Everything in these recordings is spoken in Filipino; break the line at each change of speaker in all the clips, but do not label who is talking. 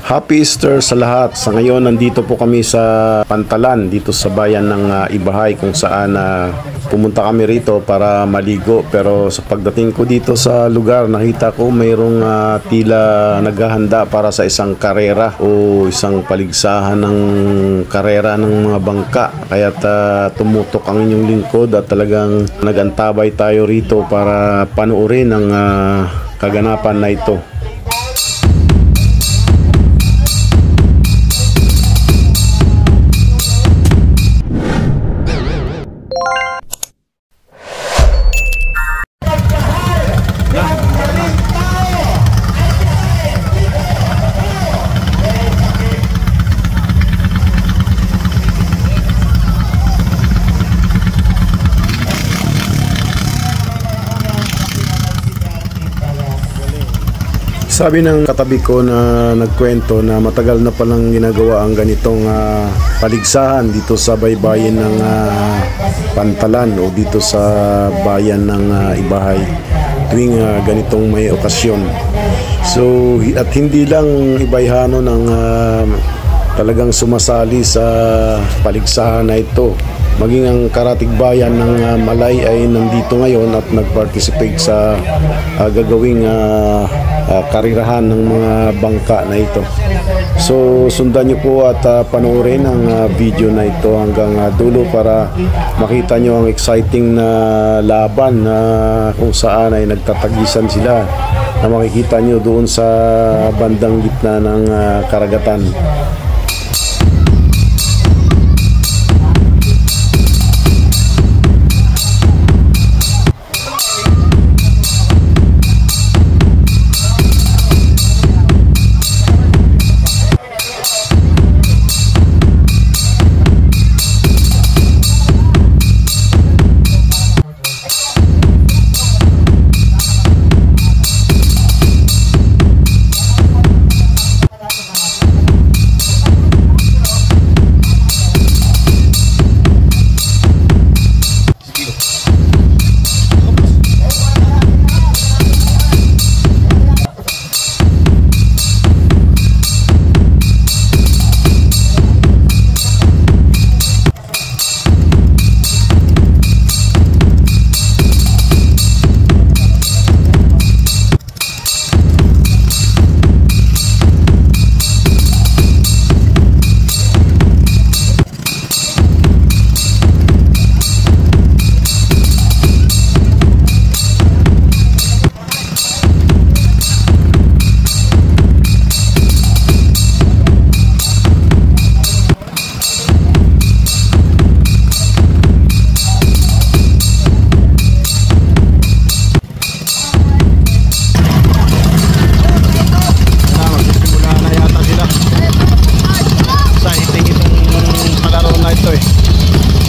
Happy Easter sa lahat. Sa ngayon, nandito po kami sa Pantalan, dito sa bayan ng Ibahay, kung saan pumunta kami rito para maligo. Pero sa pagdating ko dito sa lugar, nakita ko mayroong tila naghahanda para sa isang karera o isang paligsahan ng karera ng mga bangka. Kaya't tumutok ang inyong lingkod at talagang nagantabay tayo rito para panoorin ang kaganapan na ito. Sabi ng katabi ko na nagkwento na matagal na palang ginagawa ang ganitong paligsahan dito sa baybayin ng Pantalan o dito sa bayan ng Ibahay tuwing ganitong may okasyon. So at hindi lang Ibayhano ng talagang sumasali sa paligsahan na ito. Maging ang karatig bayan ng Malay ay nandito ngayon at nag-participate sa gagawing karirahan ng mga bangka na ito. So sundan nyo po at panoorin ang video na ito hanggang dulo para makita nyo ang exciting na laban na kung saan ay nagtatagisan sila na makikita nyo doon sa bandang gitna ng karagatan.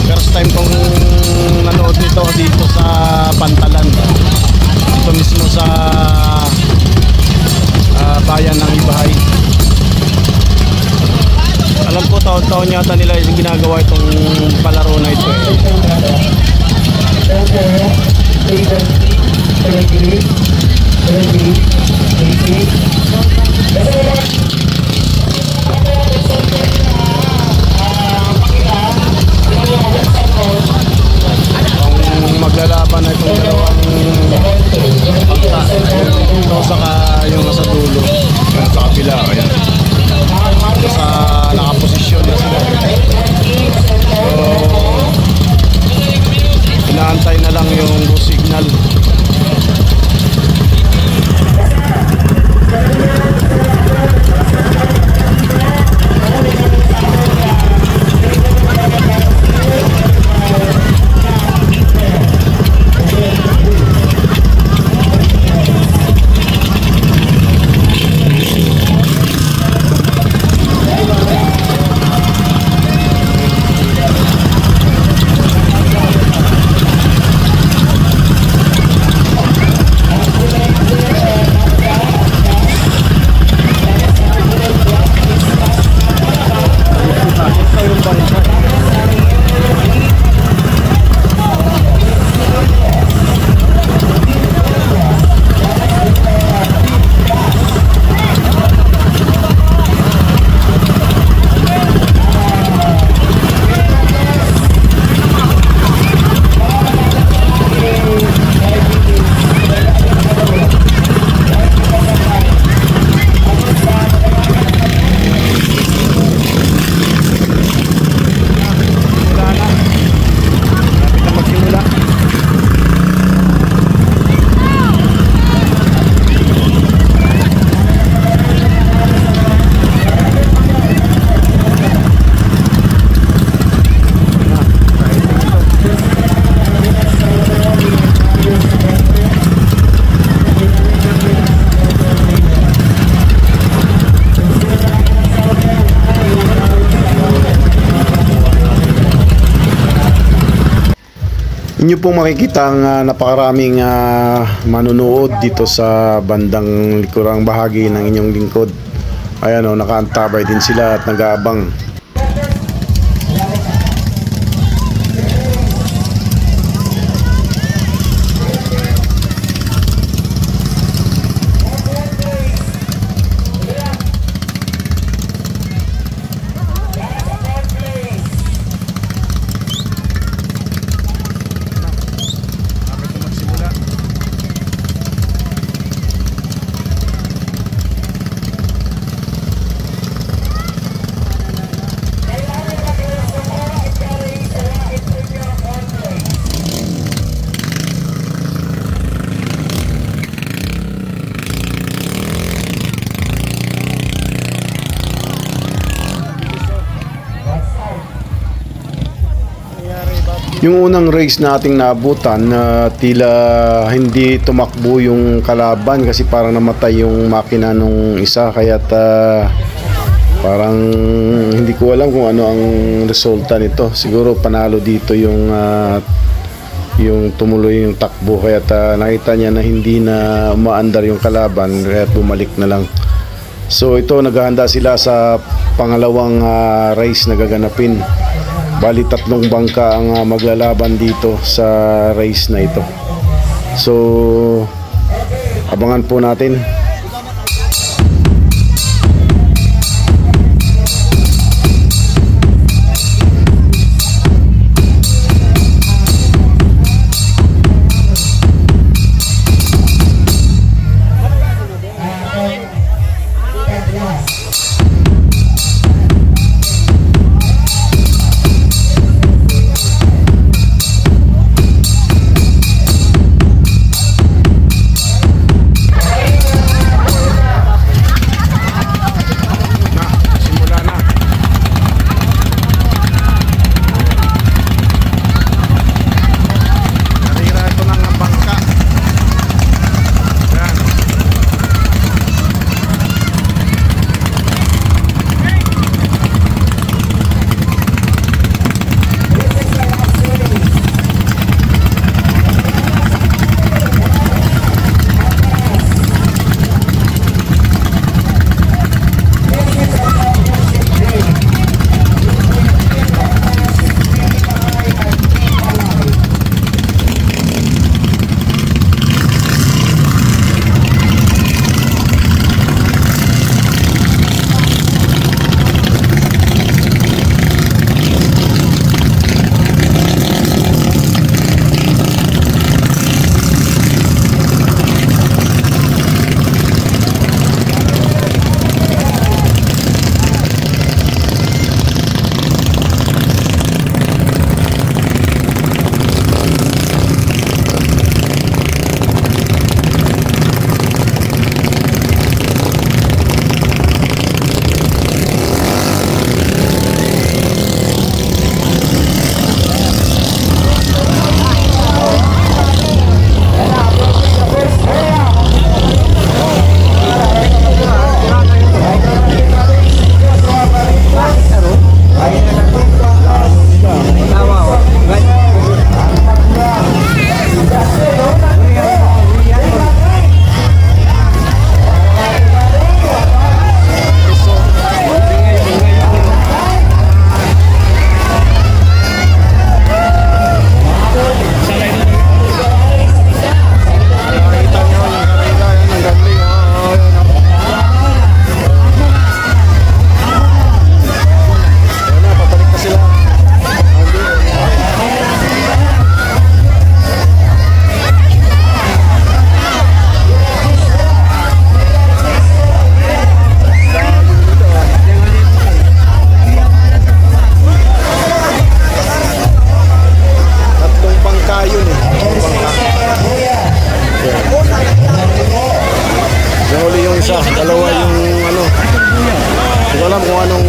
First time kong nanood nito dito sa Pantalan, dito mismo sa bayan ng Ibahay. Alam ko taon-taon yata nila yung ginagawa itong palaro na ito maglalaban na itong dalawang bangka, ito saka yung nasa dulo, yung sa kabila, ayan, sa nakaposisyon na sila. So inaantay na lang yung go signal. Inyo pong makikita ang napakaraming manunood dito sa bandang likurang bahagi ng inyong lingkod. Ayan o, nakaantabay din sila at nag-aabang. Yung unang race na ating naabutan, tila hindi tumakbo yung kalaban kasi parang namatay yung makina nung isa, kaya parang hindi ko alam kung ano ang resulta nito. Siguro panalo dito yung tumuloy yung takbo, kaya nakita niya na hindi na umaandar yung kalaban, kaya bumalik na lang. So ito, naghahanda sila sa pangalawang race na gaganapin. Bali 3 bangka ang maglalaban dito sa race na ito. So abangan po natin. Dalawa yung ano, hindi ko alam kung anong